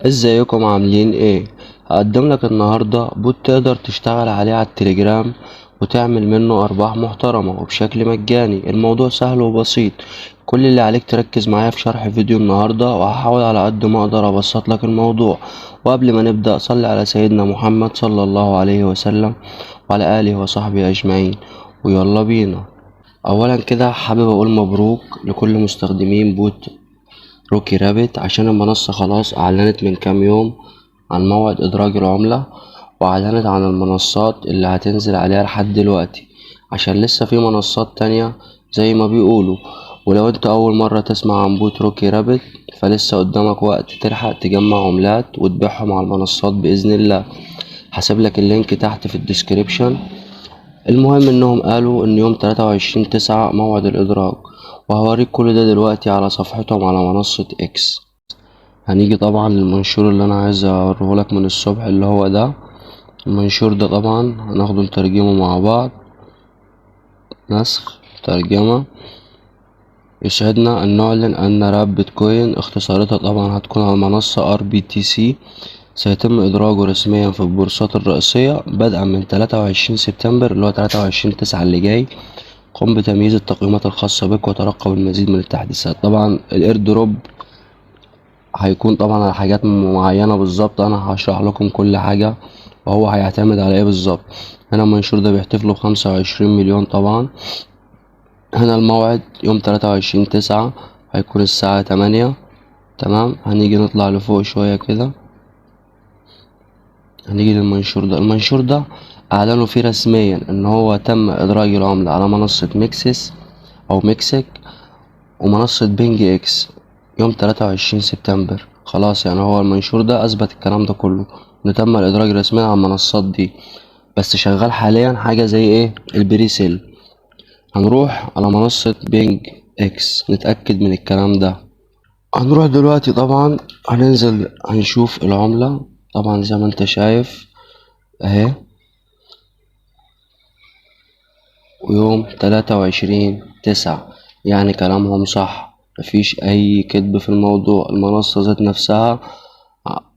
ازيكم عاملين ايه؟ هقدم لك النهارده بوت تقدر تشتغل عليه على التليجرام وتعمل منه ارباح محترمة وبشكل مجاني. الموضوع سهل وبسيط. كل اللي عليك تركز معايا في شرح فيديو النهارده، وهحاول على قد ما اقدر ابسط لك الموضوع. وقبل ما نبدأ صلي على سيدنا محمد صلى الله عليه وسلم وعلى اله وصحبه اجمعين، ويلا بينا. اولا كده حابب اقول مبروك لكل مستخدمين بوت روكي رابت، عشان المنصة خلاص أعلنت من كام يوم عن موعد إدراج العملة، وأعلنت عن المنصات اللي هتنزل عليها لحد دلوقتي، عشان لسه في منصات تانية زي ما بيقولوا. ولو انت أول مرة تسمع عن بوت روكي رابت فلسه قدامك وقت تلحق تجمع عملات وتبيعهم على المنصات بإذن الله. هسيبلك اللينك تحت في الديسكريبشن. المهم انهم قالوا ان يوم 23/9 موعد الادراج، وهوريك كل ده دلوقتي على صفحتهم على منصة اكس. هنيجي طبعا للمنشور اللي انا عايز اوريهولك من الصبح، اللي هو ده. المنشور ده طبعا هناخده نترجمه مع بعض. نسخ ترجمة. يسعدنا ان نعلن ان راب بيتكوين، اختصاراتها طبعا هتكون على المنصة RBTC، سيتم إدراجه رسميا في البورصات الرئيسية بدءا من 23 سبتمبر اللي هو 23/9 اللي جاي. قم بتمييز التقييمات الخاصة بك وترقب المزيد من التحديثات. طبعا الاير دروب هيكون طبعا على حاجات معينة بالظبط، انا هشرح لكم كل حاجة وهو هيعتمد على ايه بالظبط. هنا المنشور ده بيحتفلوا ب25 مليون طبعا. هنا الموعد يوم 23/9 هيكون الساعة 8. تمام، هنيجي نطلع لفوق شوية كده، هنيجي للمنشور ده. المنشور ده اعلنوا فيه رسميا ان هو تم ادراج العملة على منصة ميكسس او ميكسك ومنصة بينج اكس يوم 23 سبتمبر. خلاص، يعني هو المنشور ده اثبت الكلام ده كله، ان تم الادراج رسميا على المنصات دي. بس شغال حاليا حاجة زي ايه؟ البريسيل. هنروح على منصة بينج اكس نتأكد من الكلام ده. هنروح دلوقتي طبعا، هننزل هنشوف العملة. طبعا زي ما انت شايف اهي، ويوم 23/9، يعني كلامهم صح، مفيش أي كذب في الموضوع. المنصة ذات نفسها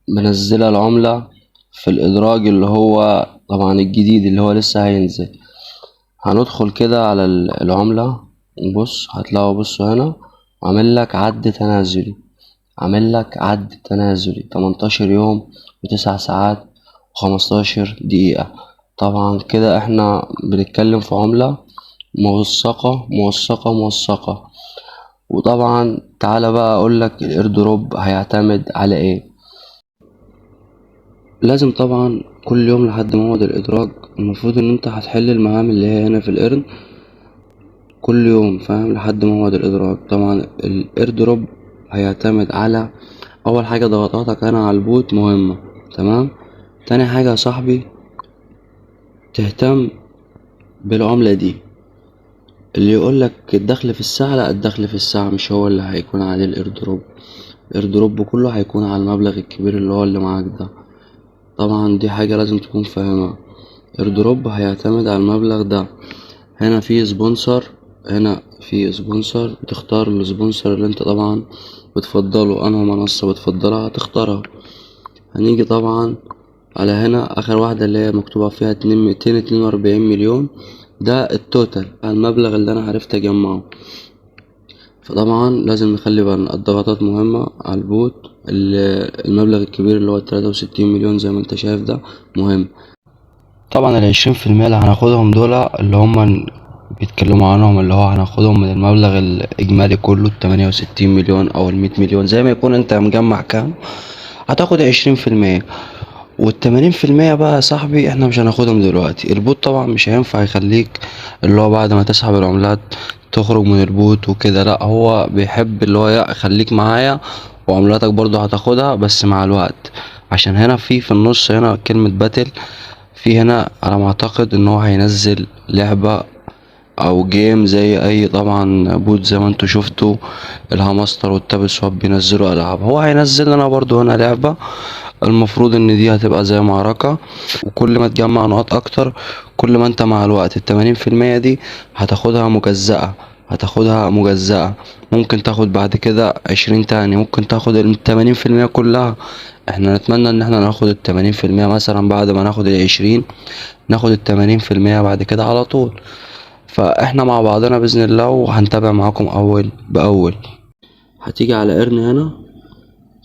منزلة العملة في الإدراج اللي هو طبعا الجديد اللي هو لسه هينزل. هندخل كده على العملة، نبص هتلاقوا، بصوا هنا عامل لك عد تنازلي، عامل لك عد تنازلي 18 يوم و9 ساعات و15 دقيقة. طبعا كده احنا بنتكلم في عملة موثقة موثقة موثقة. وطبعا تعالى بقى اقولك الايردروب هيعتمد على ايه. لازم طبعا كل يوم لحد موعد الادراج المفروض ان انت هتحل المهام اللي هي هنا في الايرن كل يوم، فاهم؟ لحد موعد الادراج. طبعا الايردروب هيعتمد على اول حاجة ضغطاتك انا على البوت مهمة، تمام. تاني حاجة يا صاحبي، تهتم بالعملة دي. اللي يقولك الدخل في الساعة، لا، الدخل في الساعة مش هو اللي هيكون عليه الايردروب. الايردروب كله هيكون على المبلغ الكبير اللي هو اللي معاك ده. طبعا دي حاجة لازم تكون فاهمها. الايردروب هيعتمد على المبلغ ده. هنا في سبونسر، هنا في سبونسر، بتختار السبونسر اللي انت طبعا بتفضله، انه منصة بتفضلها هتختارها. هنيجي طبعا على هنا اخر واحدة اللي هي مكتوبة فيها 242 مليون، ده التوتال المبلغ اللي انا عرفت اجمعه. فطبعا لازم نخلي بالنا، الضغطات مهمة على البوت. المبلغ الكبير اللي هو 63 مليون زي ما انت شايف ده مهم. طبعا ال20% اللي هناخدهم دول اللي هم بيتكلموا عنهم، اللي هو هناخدهم من المبلغ الإجمالي كله 68 مليون أو 100 مليون زي ما يكون انت مجمع كام، هتاخد 20%. وال80% بقى يا صاحبي احنا مش هناخدهم دلوقتي. البوت طبعا مش هينفع يخليك اللي هو بعد ما تسحب العملات تخرج من البوت وكده، لا، هو بيحب اللي هو يخليك معايا وعملاتك برضو هتاخدها بس مع الوقت. عشان هنا في النص هنا كلمة باتل، في هنا على ما اعتقد ان هو هينزل لعبة او جيم زي اي طبعا بوت زي ما انتوا شفتوا الهامستر والتاب سواب بينزلوا العاب، هو هينزل لنا برضو هنا لعبة. المفروض ان دي هتبقى زي معركة، وكل ما تجمع نقاط اكتر كل ما انت مع الوقت ال80% دي هتاخدها مجزأة، هتاخدها مجزأة، ممكن تاخد بعد كده 20 تاني، ممكن تاخد 80% كلها. احنا نتمنى ان احنا ناخد 80% مثلا، بعد ما ناخد 20 ناخد 80% بعد كده على طول. فاحنا مع بعضنا بإذن الله، وهنتابع معاكم أول بأول. هتيجي على ايرن هنا،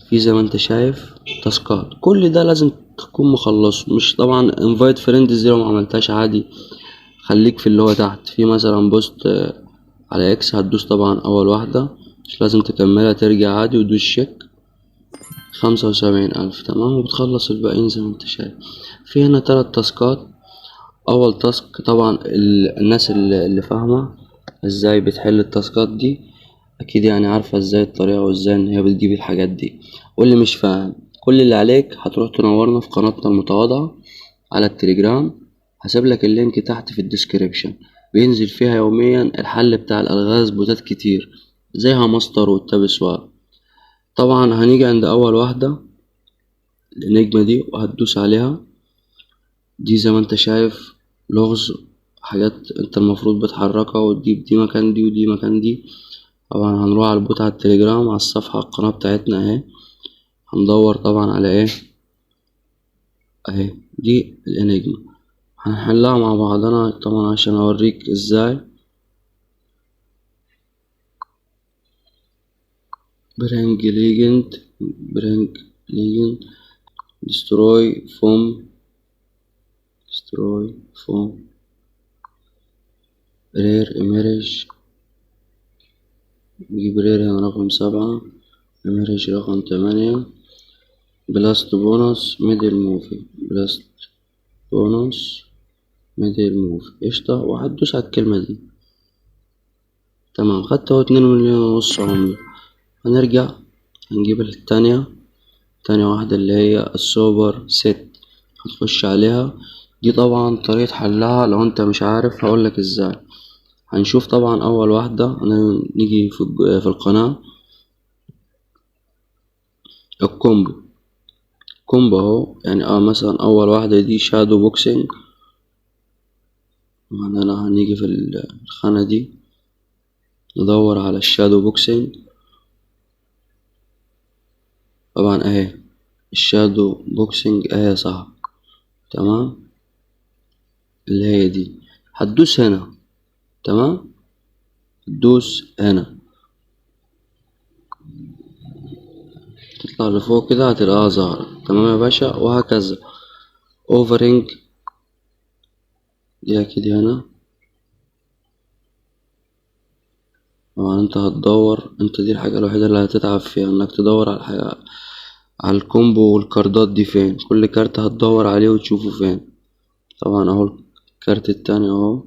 في زي ما انت شايف تاسكات، كل ده لازم تكون مخلصه. مش طبعا انفايت فريندز دي لو ما عملتهاش عادي، خليك في اللي هو تحت في مثلا بوست على اكس، هتدوس طبعا اول واحدة، مش لازم تكملها، ترجع عادي وتدوس شيك. 75,000 تمام، وبتخلص الباقيين زي ما انت شايف. في هنا 3 تاسكات. اول تاسك طبعا الناس اللي فاهمة ازاي بتحل التاسكات دي اكيد يعني عارفة ازاي الطريقة وازاي ان هي بتجيب الحاجات دي. واللي مش فاهم، كل اللي عليك هتروح تنورنا في قناتنا المتواضعة على التليجرام، هسيبلك اللينك تحت في الديسكريبشن، بينزل فيها يوميا الحل بتاع الالغاز بوتات كتير زي هامستر والتاب سواب. طبعا هنيجي عند اول واحدة، الانجمة دي، وهتدوس عليها. دي زي ما انت شايف لغز، حاجات انت المفروض بتحركها، وتجيب دي مكان دي ودي مكان دي. طبعا هنروح على البوت على التليجرام على الصفحة القناة بتاعتنا اهي، هندور طبعا على ايه اهي، دي الانجما، هنحلها مع بعضنا طبعا عشان اوريك ازاي. برينج ليجند دستروي فوم رير ايميريج. نجيب رير هنا رقم 7، ايميريج رقم 8، بلاست بونص ميدل موفي قشطة، وهتدوس على الكلمة دي. تمام، خدت اهو 2,500,000 عملة. هنرجع هنجيب تاني واحدة اللي هي السوبر ست، هتخش عليها. دي طبعا طريقة حلها لو انت مش عارف هقولك ازاي. هنشوف طبعا اول واحدة، نيجي في القناة الكومبو اهو، يعني مثلا اول واحدة دي شادو بوكسينج، انا هنيجي في الخانة دي ندور على الشادو بوكسينج. طبعا اهي الشادو بوكسينج اهي صح، تمام، اللي هي دي. هتدوس هنا، تمام، تدوس هنا تطلع لفوق كده هتلاقيها ظاهرة، تمام يا باشا. وهكذا اوفرينج دي اكيد هنا. طبعا انت هتدور، انت دي الحاجة الوحيدة اللي هتتعب فيها، انك تدور على الحاجة، على الكومبو والكاردات دي فين، كل كارت هتدور عليه وتشوفه فين. طبعا اهو الكارت التاني اهو،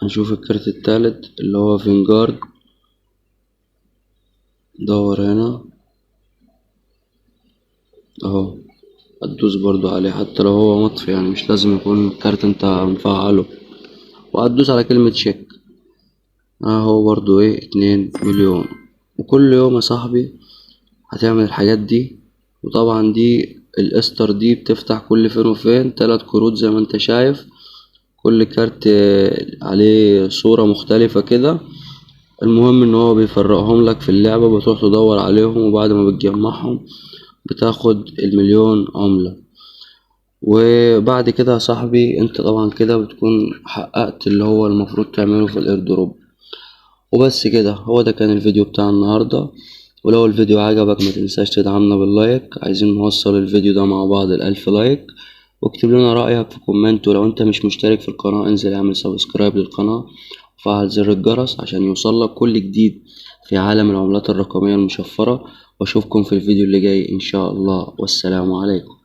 هنشوف الكارت التالت اللي هو فينجارد، دور هنا اهو، هتدوس برضو عليه حتى لو هو مطفي، يعني مش لازم يكون الكارت انت مفعله، وهتدوس على كلمة شيك اهو برضو ايه 2,000,000. وكل يوم يا صاحبي هتعمل الحاجات دي. وطبعا دي الاستر دي بتفتح كل فين وفين 3 كروت زي ما انت شايف، كل كارت عليه صورة مختلفة كده. المهم ان هو بيفرقهم لك في اللعبة، بتروح تدور عليهم، وبعد ما بتجمعهم بتاخد 1,000,000 عملة. وبعد كده يا صاحبي انت طبعا كده بتكون حققت اللي هو المفروض تعمله في الايردروب. وبس كده، هو ده كان الفيديو بتاع النهاردة. ولو الفيديو عجبك ما تنساش تدعمنا باللايك، عايزين نوصل الفيديو ده مع بعض ال1000 لايك. واكتب لنا رأيك في كومنت، ولو انت مش مشترك في القناة انزل اعمل سبسكرايب للقناة وفعل زر الجرس عشان يوصلك كل جديد في عالم العملات الرقمية المشفرة. واشوفكم في الفيديو اللي جاي ان شاء الله، والسلام عليكم.